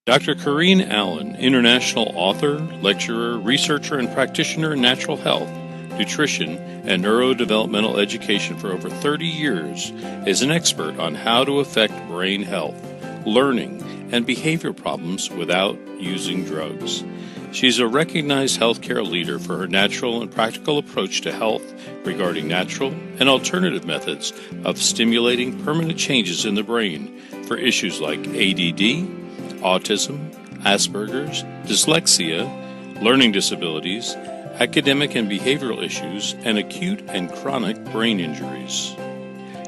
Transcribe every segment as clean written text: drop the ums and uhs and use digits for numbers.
Dr. Corinne Allen, international author, lecturer, researcher, and practitioner in natural health, nutrition, and neurodevelopmental education for over 30 years, is an expert on how to affect brain health, learning, and behavior problems without using drugs. She's a recognized healthcare leader for her natural and practical approach to health regarding natural and alternative methods of stimulating permanent changes in the brain for issues like ADD, autism, Asperger's, dyslexia, learning disabilities, academic and behavioral issues, and acute and chronic brain injuries.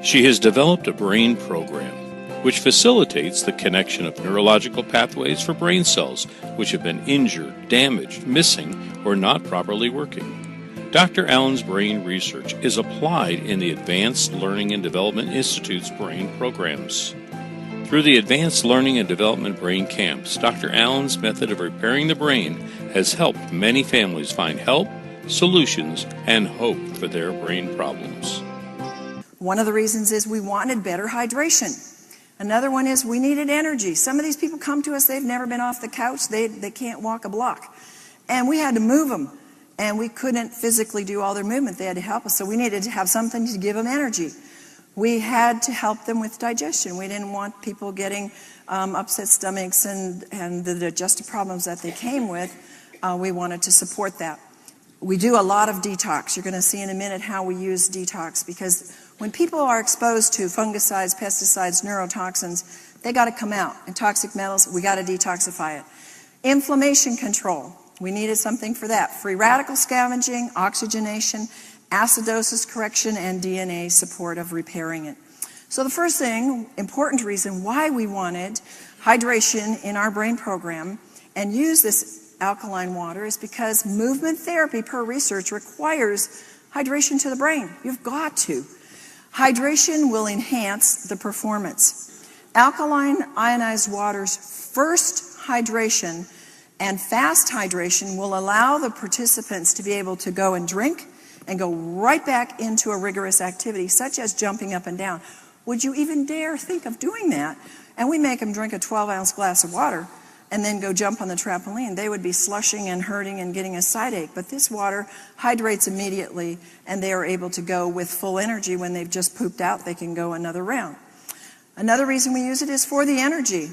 She has developed a brain program which facilitates the connection of neurological pathways for brain cells which have been injured, damaged, missing, or not properly working. Dr. Allen's brain research is applied in the Advanced Learning and Development Institute's brain programs. Through the Advanced Learning and Development Brain Camps, Dr. Allen's method of repairing the brain has helped many families find help, solutions, and hope for their brain problems. One of the reasons is we wanted better hydration. Another one is we needed energy. Some of these people come to us, they've never been off the couch, they can't walk a block. And we had to move them, and we couldn't physically do all their movement. They had to help us, so we needed to have something to give them energy. We had to help them with digestion. We didn't want people getting upset stomachs and the digestive problems that they came with. We wanted to support that. We do a lot of detox. You're going to see in a minute how we use detox, because when people are exposed to fungicides, pesticides, neurotoxins, they got to come out. And toxic metals, we got to detoxify it. Inflammation control, we needed something for that. Free radical scavenging, oxygenation, acidosis correction, and DNA support of repairing it. So the first thing, important reason why we wanted hydration in our brain program and use this alkaline water is because movement therapy, per research, requires hydration to the brain. You've got to. Hydration will enhance the performance. Alkaline ionized water's first hydration and fast hydration will allow the participants to be able to go and drink and go right back into a rigorous activity, such as jumping up and down. Would you even dare think of doing that? And we make them drink a 12-ounce glass of water and then go jump on the trampoline. They would be slushing and hurting and getting a side ache. But this water hydrates immediately, and they are able to go with full energy. When they've just pooped out, they can go another round. Another reason we use it is for the energy.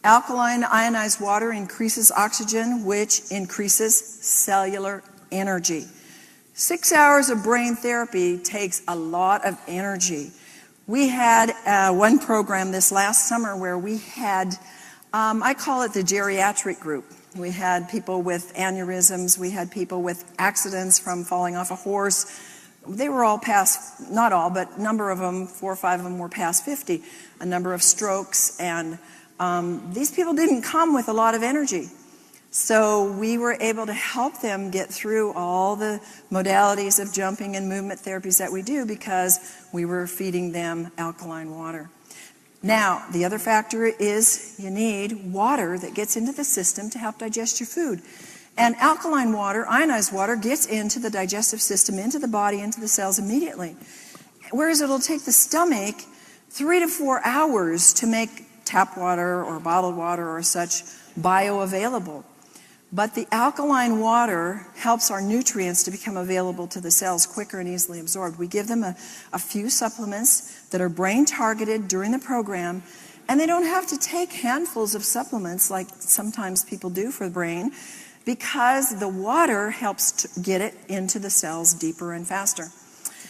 Alkaline ionized water increases oxygen, which increases cellular energy. 6 hours of brain therapy takes a lot of energy. We had one program this last summer where we had, I call it the geriatric group. We had people with aneurysms, we had people with accidents from falling off a horse. They were all past, not all, but a number of them, 4 or 5 of them were past 50. A number of strokes, and these people didn't come with a lot of energy. So we were able to help them get through all the modalities of jumping and movement therapies that we do because we were feeding them alkaline water. Now, the other factor is you need water that gets into the system to help digest your food. And alkaline water, ionized water, gets into the digestive system, into the body, into the cells immediately. Whereas it'll take the stomach 3 to 4 hours to make tap water or bottled water or such bioavailable. But the alkaline water helps our nutrients to become available to the cells quicker and easily absorbed. We give them a few supplements that are brain targeted during the program, and they don't have to take handfuls of supplements like sometimes people do for the brain, because the water helps to get it into the cells deeper and faster.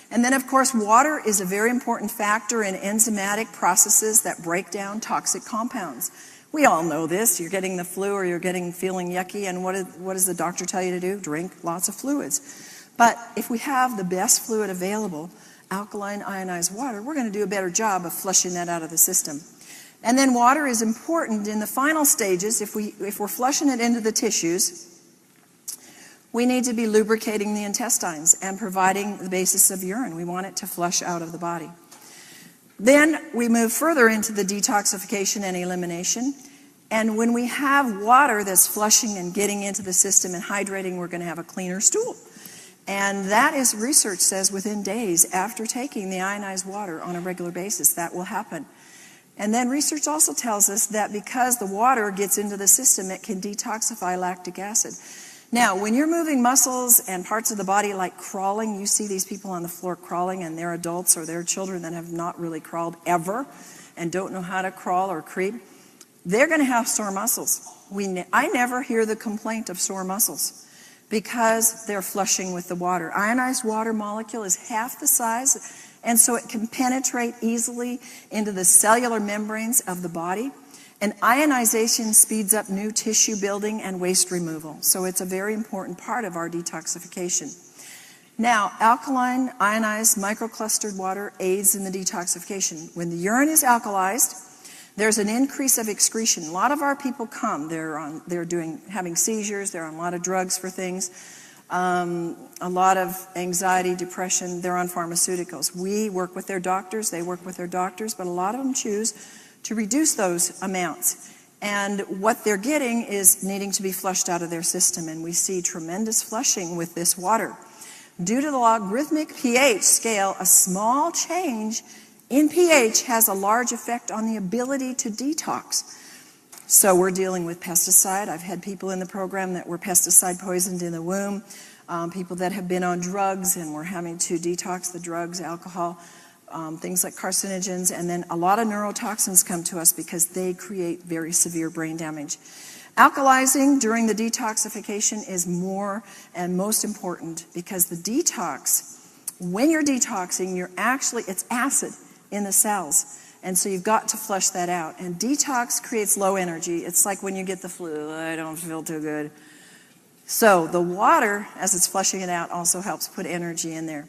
And then, of course, water is a very important factor in enzymatic processes that break down toxic compounds. We all know this. You're getting the flu or you're feeling yucky, and what does the doctor tell you to do? Drink lots of fluids. But if we have the best fluid available, alkaline ionized water, we're going to do a better job of flushing that out of the system. And then water is important in the final stages. If we're flushing it into the tissues, we need to be lubricating the intestines and providing the basis of urine. We want it to flush out of the body. Then we move further into the detoxification and elimination. And when we have water that's flushing and getting into the system and hydrating, we're going to have a cleaner stool. And that is, research says, within days after taking the ionized water on a regular basis, that will happen. And then research also tells us that because the water gets into the system, it can detoxify lactic acid. Now, when you're moving muscles and parts of the body like crawling, you see these people on the floor crawling, and they're adults or they're children that have not really crawled ever and don't know how to crawl or creep, they're going to have sore muscles. I never hear the complaint of sore muscles because they're flushing with the water. Ionized water molecule is half the size, and so it can penetrate easily into the cellular membranes of the body. And ionization speeds up new tissue building and waste removal. So it's a very important part of our detoxification. Now, alkaline, ionized, microclustered water aids in the detoxification. When the urine is alkalized, there's an increase of excretion. A lot of our people come, they're having seizures, they're on a lot of drugs for things, a lot of anxiety, depression, they're on pharmaceuticals. We work with their doctors, they work with their doctors, but a lot of them choose to reduce those amounts. And what they're getting is needing to be flushed out of their system, and we see tremendous flushing with this water. Due to the logarithmic pH scale, a small change in pH has a large effect on the ability to detox. So we're dealing with pesticide. I've had people in the program that were pesticide poisoned in the womb, people that have been on drugs and we're having to detox the drugs, alcohol, things like carcinogens, and then a lot of neurotoxins come to us because they create very severe brain damage. Alkalizing during the detoxification is more and most important because the detox, when you're detoxing, it's acid in the cells. And so you've got to flush that out. And detox creates low energy. It's like when you get the flu, I don't feel too good. So the water, as it's flushing it out, also helps put energy in there,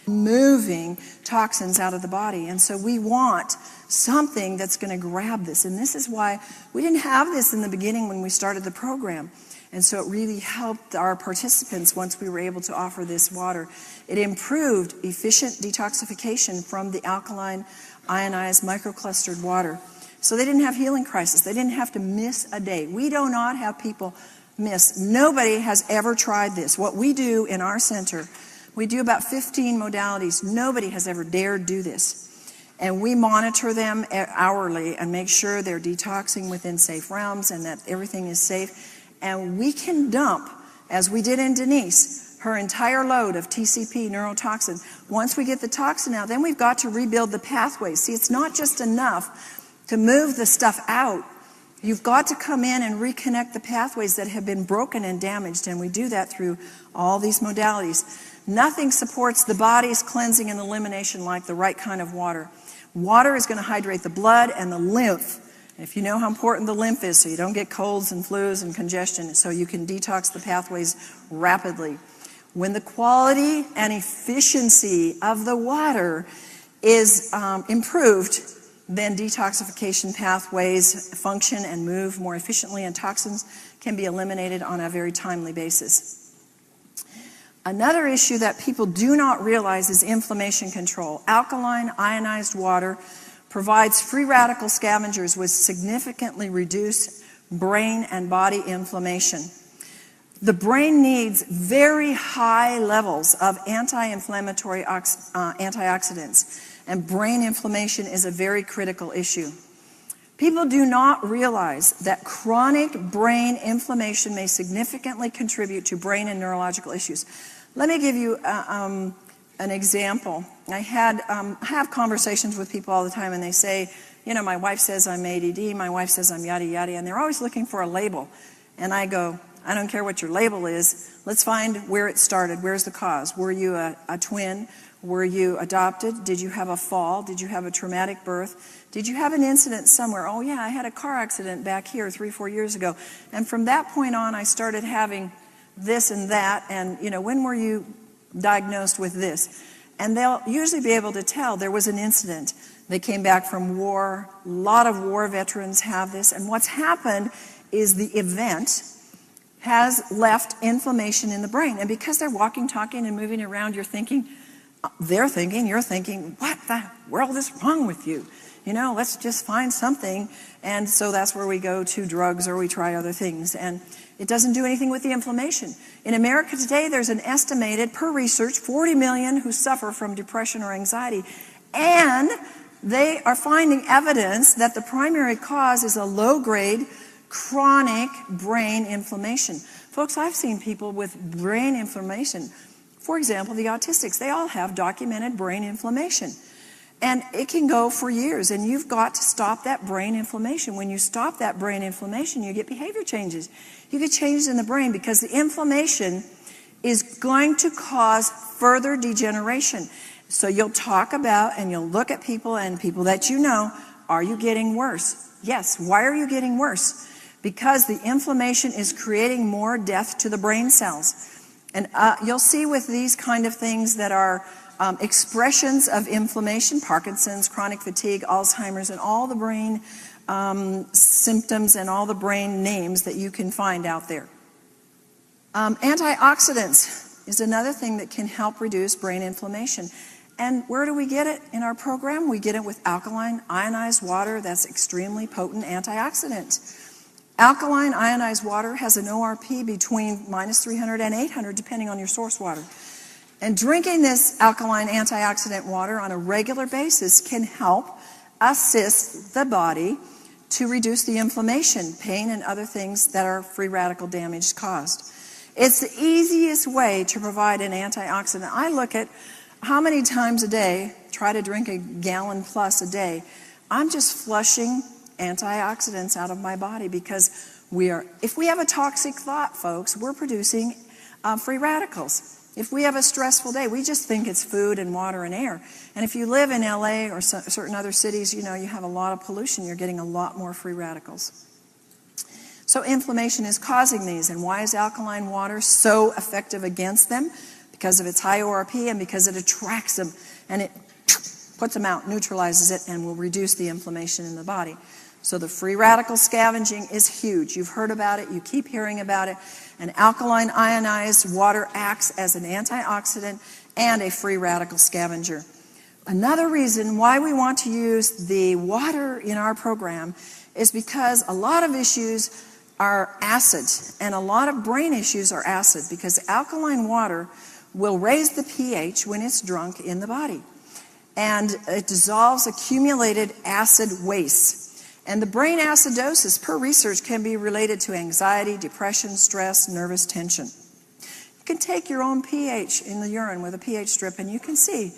moving toxins out of the body. And so we want something that's going to grab this. And this is why we didn't have this in the beginning when we started the program. And so it really helped our participants once we were able to offer this water. It improved efficient detoxification from the alkaline, ionized, microclustered water. So they didn't have healing crisis. They didn't have to miss a day. We do not have people miss. Nobody has ever tried this. What we do in our center, we do about 15 modalities. Nobody has ever dared do this. And we monitor them hourly and make sure they're detoxing within safe realms and that everything is safe. And we can dump, as we did in Denise, her entire load of TCP neurotoxin. Once we get the toxin out, then we've got to rebuild the pathways. See, it's not just enough to move the stuff out. You've got to come in and reconnect the pathways that have been broken and damaged, and we do that through all these modalities. Nothing supports the body's cleansing and elimination like the right kind of water. Water is going to hydrate the blood and the lymph. If you know how important the lymph is, so you don't get colds and flus and congestion, so you can detox the pathways rapidly. When the quality and efficiency of the water is improved, then detoxification pathways function and move more efficiently, and toxins can be eliminated on a very timely basis. Another issue that people do not realize is inflammation control. Alkaline, ionized water provides free radical scavengers with significantly reduced brain and body inflammation. The brain needs very high levels of anti-inflammatory antioxidants, and brain inflammation is a very critical issue. People do not realize that chronic brain inflammation may significantly contribute to brain and neurological issues. Let me give you an example. I have conversations with people all the time, and they say, you know, my wife says I'm ADD, my wife says I'm yada yada, and they're always looking for a label. And I go, I don't care what your label is, let's find where it started, where's the cause. Were you a twin? Were you adopted? Did you have a fall? Did you have a traumatic birth? Did you have an incident somewhere? Oh yeah, I had a car accident back here 3-4 years ago. And from that point on, I started having this and that, and you know, when were you diagnosed with this? And they'll usually be able to tell there was an incident. They came back from war. A lot of war veterans have this. And what's happened is the event has left inflammation in the brain. And because they're walking, talking, and moving around, you're thinking, what the world is wrong with you? You know, let's just find something. And so that's where we go to drugs or we try other things. And it doesn't do anything with the inflammation. In America today, there's an estimated, per research, 40 million who suffer from depression or anxiety. And they are finding evidence that the primary cause is a low-grade chronic brain inflammation. Folks, I've seen people with brain inflammation. For example, the autistics, they all have documented brain inflammation. And it can go for years, and you've got to stop that brain inflammation. When you stop that brain inflammation, you get behavior changes. You get changes in the brain because the inflammation is going to cause further degeneration. So you'll talk about and you'll look at people and people that you know, are you getting worse? Yes. Why are you getting worse? Because the inflammation is creating more death to the brain cells. And you'll see with these kind of things that are expressions of inflammation, Parkinson's, chronic fatigue, Alzheimer's, and all the brain symptoms and all the brain names that you can find out there. Antioxidants is another thing that can help reduce brain inflammation. And where do we get it in our program? We get it with alkaline ionized water. That's extremely potent antioxidant. Alkaline ionized water has an ORP between -300 and 800, depending on your source water. And drinking this alkaline antioxidant water on a regular basis can help assist the body to reduce the inflammation, pain, and other things that are free radical damage caused. It's the easiest way to provide an antioxidant. I look at how many times a day, try to drink a gallon plus a day. I'm just flushing antioxidants out of my body because if we have a toxic thought, folks, we're producing free radicals. If we have a stressful day, we just think it's food and water and air. And if you live in LA or certain other cities, you know, you have a lot of pollution, you're getting a lot more free radicals. So inflammation is causing these. And why is alkaline water so effective against them? Because of its high ORP and because it attracts them and it puts them out, neutralizes it, and will reduce the inflammation in the body. So the free radical scavenging is huge. You've heard about it. You keep hearing about it. And alkaline ionized water acts as an antioxidant and a free radical scavenger. Another reason why we want to use the water in our program is because a lot of issues are acid, and a lot of brain issues are acid because alkaline water will raise the pH when it's drunk in the body. And it dissolves accumulated acid waste. And the brain acidosis, per research, can be related to anxiety, depression, stress, nervous tension. You can take your own pH in the urine with a pH strip, and you can see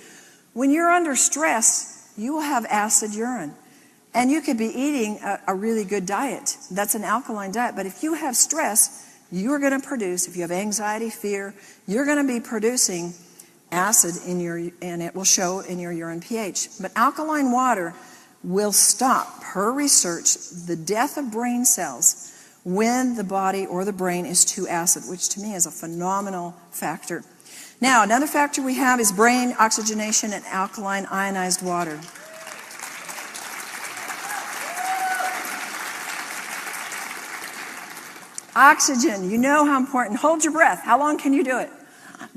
when you're under stress, you will have acid urine. And you could be eating a really good diet. That's an alkaline diet. But if you have stress, you're going to produce, if you have anxiety, fear, you're going to be producing acid and it will show in your urine pH. But alkaline water will stop, per research, the death of brain cells when the body or the brain is too acid, which to me is a phenomenal factor. Now, another factor we have is brain oxygenation and alkaline ionized water. Oxygen, you know how important. Hold your breath. How long can you do it?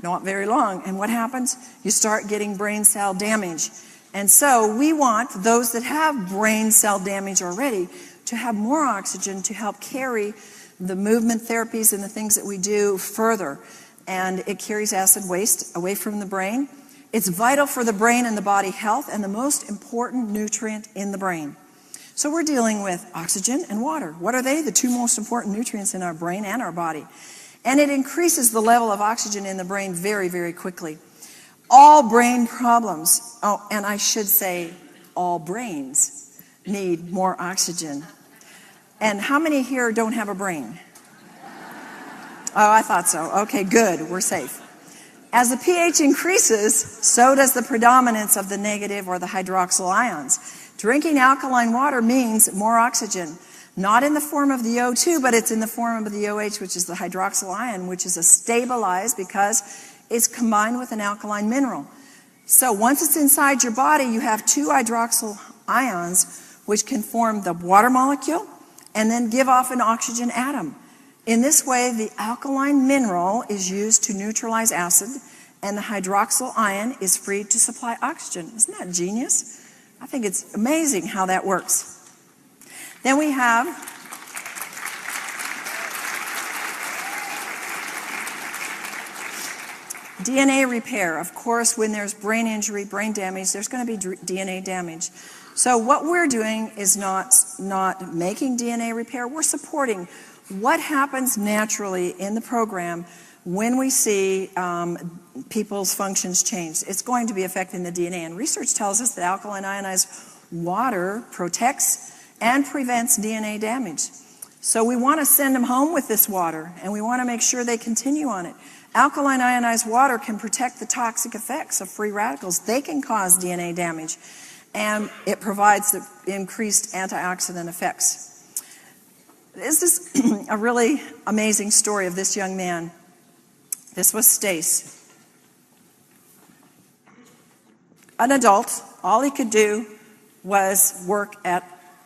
Not very long. And what happens? You start getting brain cell damage. And so we want those that have brain cell damage already to have more oxygen to help carry the movement therapies and the things that we do further. And it carries acid waste away from the brain. It's vital for the brain and the body health and the most important nutrient in the brain. So we're dealing with oxygen and water. What are they? The two most important nutrients in our brain and our body. And it increases the level of oxygen in the brain very, very quickly. All brain problems, and I should say all brains, need more oxygen. And how many here don't have a brain? Oh, I thought so. Okay, good. We're safe. As the pH increases, so does the predominance of the negative or the hydroxyl ions. Drinking alkaline water means more oxygen. Not in the form of the O2, but it's in the form of the OH, which is the hydroxyl ion, which is a stabilized because it's combined with an alkaline mineral. So once it's inside your body, you have two hydroxyl ions, which can form the water molecule and then give off an oxygen atom. In this way, the alkaline mineral is used to neutralize acid, and the hydroxyl ion is free to supply oxygen. Isn't that genius? I think it's amazing how that works. Then we have DNA repair. Of course, when there's brain injury, brain damage, there's going to be DNA damage. So what we're doing is not making DNA repair. We're supporting what happens naturally in the program when we see people's functions change. It's going to be affecting the DNA. And research tells us that alkaline ionized water protects and prevents DNA damage. So we want to send them home with this water, and we want to make sure they continue on it. Alkaline ionized water can protect the toxic effects of free radicals. They can cause DNA damage, and it provides the increased antioxidant effects. This is a really amazing story of this young man. This was Stace. An adult, all he could do was work at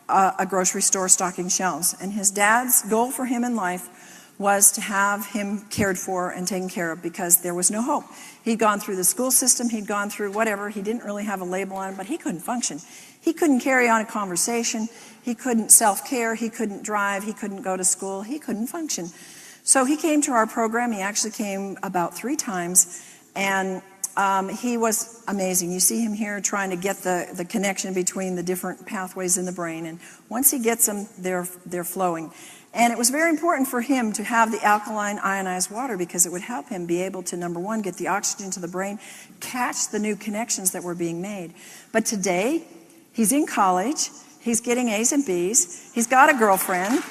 a grocery store stocking shelves. And his dad's goal for him in life was to have him cared for and taken care of, because there was no hope. He'd gone through the school system, he'd gone through whatever, he didn't really have a label on him, but he couldn't function. He couldn't carry on a conversation, he couldn't self-care, he couldn't drive, he couldn't go to school, he couldn't function. So he came to our program. He actually came about 3 times, and he was amazing. You see him here trying to get the connection between the different pathways in the brain, and once he gets them, they're flowing. And it was very important for him to have the alkaline ionized water, because it would help him be able to, number one, get the oxygen to the brain, catch the new connections that were being made. But today, he's in college, he's getting A's and B's, he's got a girlfriend.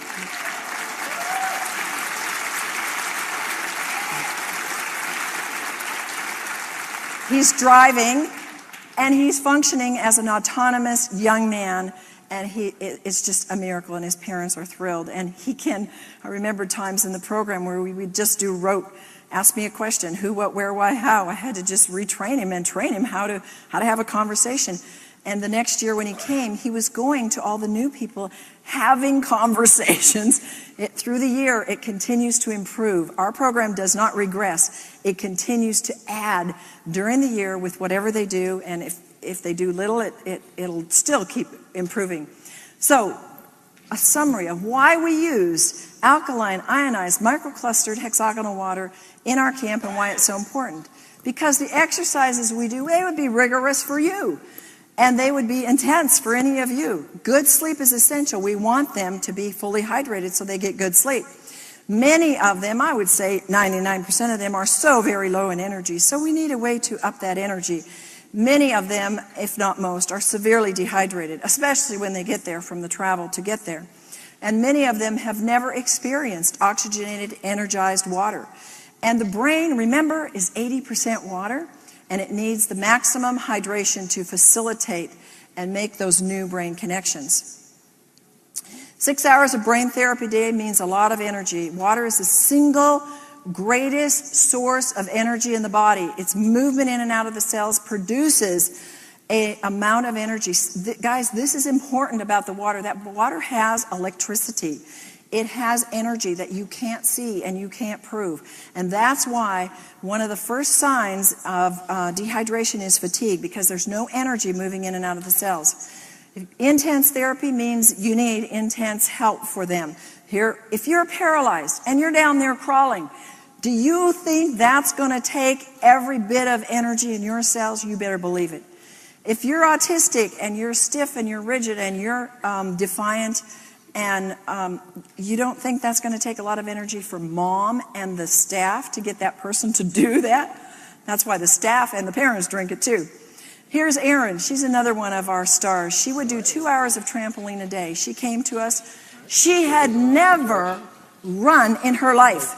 He's driving, and he's functioning as an autonomous young man, and it's just a miracle, and his parents are thrilled. And I remember times in the program where we would just do rote, ask me a question, who, what, where, why, how. I had to just retrain him and train him how to have a conversation. And the next year when he came, he was going to all the new people, having conversations. Through the year, it continues to improve. Our program does not regress. It continues to add during the year with whatever they do, and if they do little, it'll still keep improving. So, a summary of why we use alkaline, ionized, microclustered hexagonal water in our camp and why it's so important. Because the exercises we do, they would be rigorous for you. And they would be intense for any of you. Good sleep is essential. We want them to be fully hydrated so they get good sleep. Many of them, I would say 99% of them, are so very low in energy. So we need a way to up that energy. Many of them, if not most, are severely dehydrated, especially when they get there from the travel to get there. And many of them have never experienced oxygenated, energized water. And the brain, remember, is 80% water. And it needs the maximum hydration to facilitate and make those new brain connections. 6 hours of brain therapy a day means a lot of energy. Water is the single greatest source of energy in the body. Its movement in and out of the cells produces an amount of energy. Guys, this is important about the water. That water has electricity. It has energy that you can't see and you can't prove. And that's why one of the first signs of dehydration is fatigue, because there's no energy moving in and out of the cells. Intense therapy means you need intense help for them. Here, if you're paralyzed and you're down there crawling, do you think that's going to take every bit of energy in your cells? You better believe it. If you're autistic and you're stiff and you're rigid and you're defiant, and you don't think that's going to take a lot of energy for mom and the staff to get that person to do that? That's why the staff and the parents drink it too. Here's Erin. She's another one of our stars. She would do 2 hours of trampoline a day. She came to us. She had never run in her life,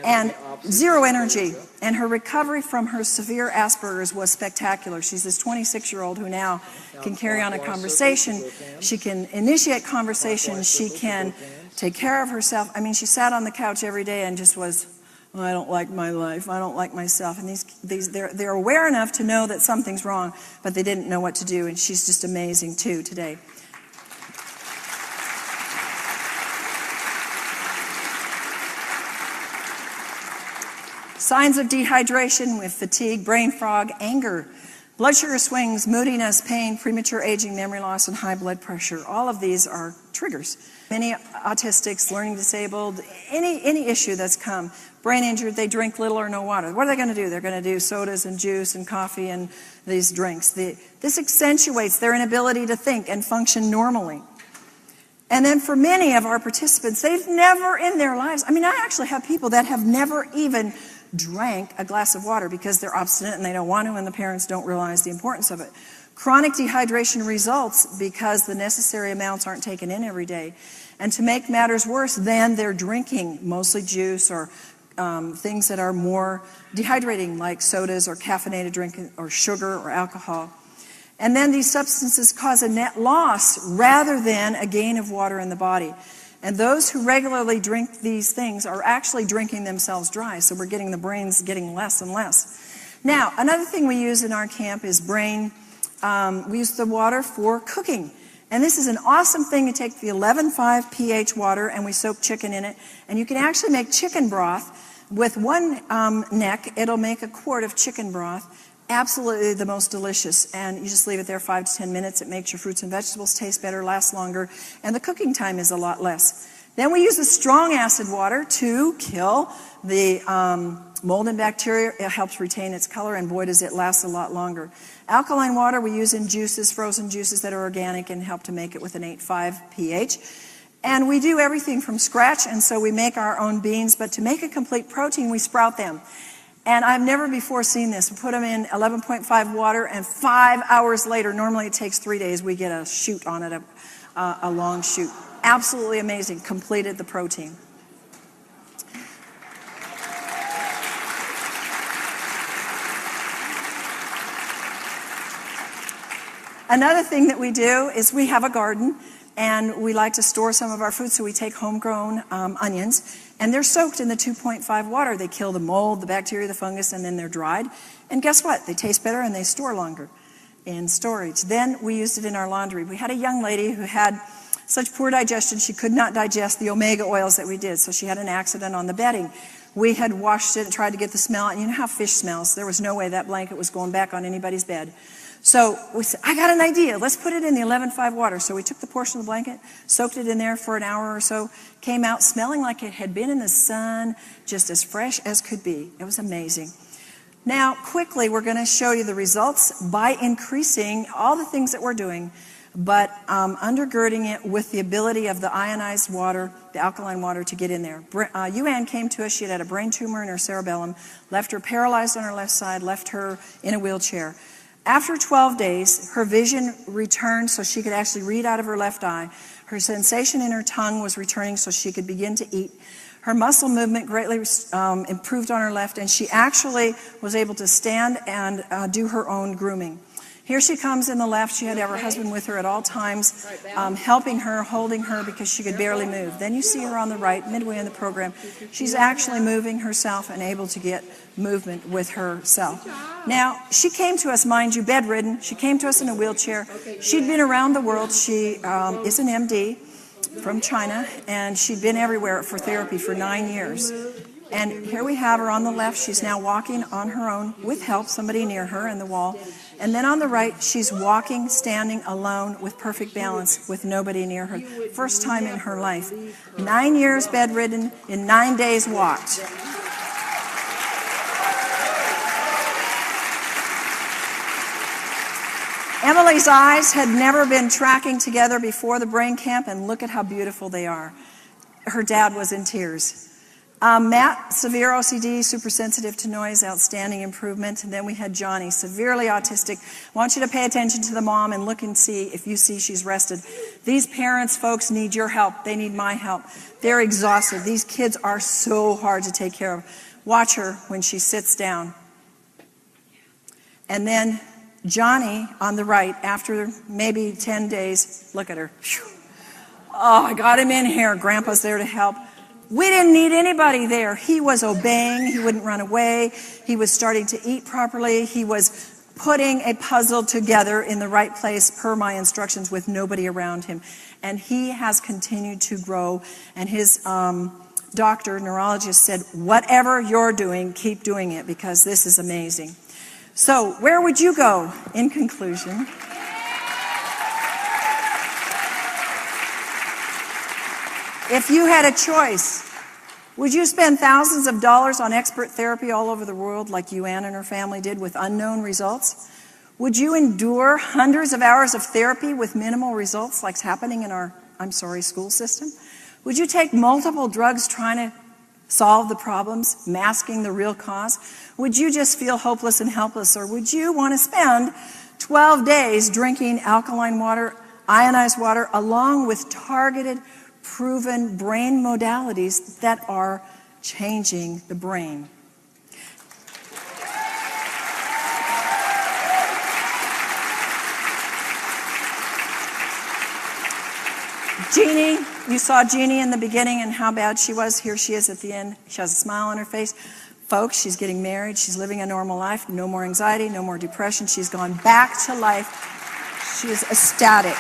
and zero energy. And her recovery from her severe Asperger's was spectacular. She's this 26-year-old who now can carry on a conversation. She can initiate conversations. She can take care of herself. I mean, she sat on the couch every day and just was, oh, I don't like my life. I don't like myself. And they're aware enough to know that something's wrong, but they didn't know what to do. And she's just amazing too today. Signs of dehydration with fatigue, brain fog, anger, blood sugar swings, moodiness, pain, premature aging, memory loss, and high blood pressure. All of these are triggers. Many autistics, learning disabled, any issue that's come, brain injured, they drink little or no water. What are they going to do? They're going to do sodas and juice and coffee and these drinks. This accentuates their inability to think and function normally. And then for many of our participants, they've never in their lives, I actually have people that have never even drank a glass of water because they're obstinate and they don't want to, and the parents don't realize the importance of it. Chronic dehydration results because the necessary amounts aren't taken in every day. And to make matters worse, then they're drinking mostly juice or things that are more dehydrating, like sodas or caffeinated drink or sugar or alcohol. And then these substances cause a net loss rather than a gain of water in the body. And those who regularly drink these things are actually drinking themselves dry, so we're getting the brains getting less and less. Now, another thing we use in our camp is we use the water for cooking. And this is an awesome thing to take the 11.5 pH water and we soak chicken in it. And you can actually make chicken broth. With one neck, it'll make a quart of chicken broth. Absolutely the most delicious. And you just leave it there 5 to 10 minutes. It makes your fruits and vegetables taste better, last longer, and the cooking time is a lot less. Then we use the strong acid water to kill the mold and bacteria. It helps retain its color, and boy, does it last a lot longer. Alkaline water we use in juices, frozen juices that are organic, and help to make it with an 8.5 pH. And we do everything from scratch, and so we make our own beans, but to make a complete protein, we sprout them. And I've never before seen this. We put them in 11.5 water, and 5 hours later, normally it takes 3 days, we get a shoot on it, a long shoot. Absolutely amazing. Completed the protein. Another thing that we do is we have a garden, and we like to store some of our food, so we take homegrown onions, and they're soaked in the 2.5 water. They kill the mold, the bacteria, the fungus, and then they're dried. And guess what? They taste better and they store longer in storage. Then we used it in our laundry. We had a young lady who had such poor digestion, she could not digest the omega oils that we did, so she had an accident on the bedding. We had washed it and tried to get the smell, and you know how fish smells. There was no way that blanket was going back on anybody's bed. So we said, I got an idea. Let's put it in the 11.5 water. So we took the portion of the blanket, soaked it in there for an hour or so, came out smelling like it had been in the sun, just as fresh as could be. It was amazing. Now, quickly, we're going to show you the results by increasing all the things that we're doing, but undergirding it with the ability of the ionized water, the alkaline water, to get in there. Yuan came to us. She had a brain tumor in her cerebellum, left her paralyzed on her left side, left her in a wheelchair. After 12 days, her vision returned so she could actually read out of her left eye. Her sensation in her tongue was returning so she could begin to eat. Her muscle movement greatly improved on her left, and she actually was able to stand and do her own grooming. Here she comes in the left. She had to have her husband with her at all times, helping her, holding her because she could barely move. Then you see her on the right, midway in the program. She's actually moving herself and able to get movement with herself. Now, she came to us, mind you, bedridden. She came to us in a wheelchair. She'd been around the world. She is an MD from China, and she'd been everywhere for therapy for 9 years. And here we have her on the left. She's now walking on her own with help, somebody near her in the wall. And then on the right, she's walking, standing alone with perfect balance with nobody near her. First time in her life. 9 years bedridden, in 9 days walked. Emily's eyes had never been tracking together before the brain camp, and look at how beautiful they are. Her dad was in tears. Matt, severe OCD, super sensitive to noise, outstanding improvement. And then we had Johnny, severely autistic. I want you to pay attention to the mom and look and see if you see she's rested. These parents, folks, need your help. They need my help. They're exhausted. These kids are so hard to take care of. Watch her when she sits down. And then Johnny on the right, after maybe 10 days, look at her. Oh, I got him in here. Grandpa's there to help. We didn't need anybody there. He was obeying. He wouldn't run away. He was starting to eat properly. He was putting a puzzle together in the right place per my instructions with nobody around him. And he has continued to grow. And his doctor, neurologist, said, whatever you're doing, keep doing it because this is amazing. So where would you go in conclusion? If you had a choice, would you spend thousands of dollars on expert therapy all over the world like Ann and her family did with unknown results? Would you endure hundreds of hours of therapy with minimal results like's happening in our, school system? Would you take multiple drugs trying to solve the problems, masking the real cause? Would you just feel hopeless and helpless? Or would you want to spend 12 days drinking alkaline water, ionized water, along with targeted, proven brain modalities that are changing the brain? Jeannie, you saw Jeannie in the beginning and how bad she was. Here she is at the end. She has a smile on her face. Folks, she's getting married. She's living a normal life. No more anxiety, no more depression. She's gone back to life. She is ecstatic.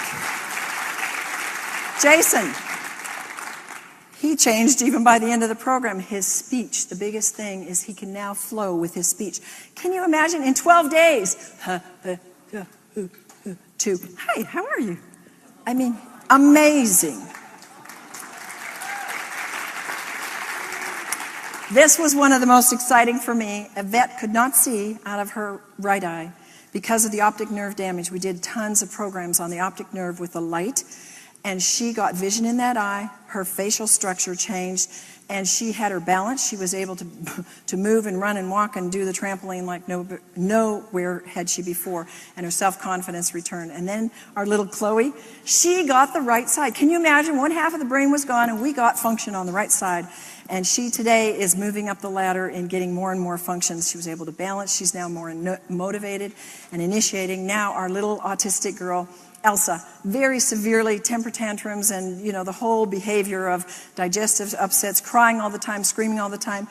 Jason, he changed even by the end of the program. His speech, the biggest thing is he can now flow with his speech. Can you imagine in 12 days? Hi, how are you? I mean, amazing. This was one of the most exciting for me. Yvette could not see out of her right eye because of the optic nerve damage. We did tons of programs on the optic nerve with the light, and she got vision in that eye. Her facial structure changed, and she had her balance. She was able to move and run and walk and do the trampoline like nowhere had she before, and her self-confidence returned. And then our little Chloe, she got the right side. Can you imagine? One half of the brain was gone, and we got function on the right side. And she today is moving up the ladder and getting more and more functions. She was able to balance. She's now more motivated and initiating. Now our little autistic girl, Elsa, very severely temper tantrums and, the whole behavior of digestive upsets, crying all the time, screaming all the time.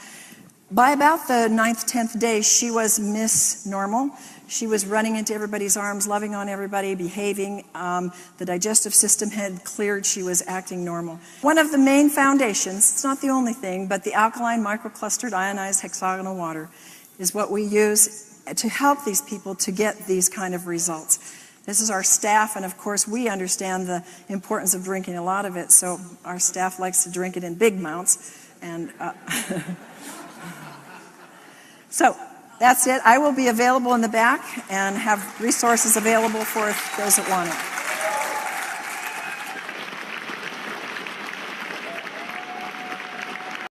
By about the 9th, 10th day, she was Miss Normal. She was running into everybody's arms, loving on everybody, behaving. The digestive system had cleared. She was acting normal. One of the main foundations, it's not the only thing, but the alkaline microclustered ionized hexagonal water is what we use to help these people to get these kind of results. This is our staff, and of course we understand the importance of drinking a lot of it, so our staff likes to drink it in big amounts. And so that's it. I will be available in the back and have resources available for those that want it.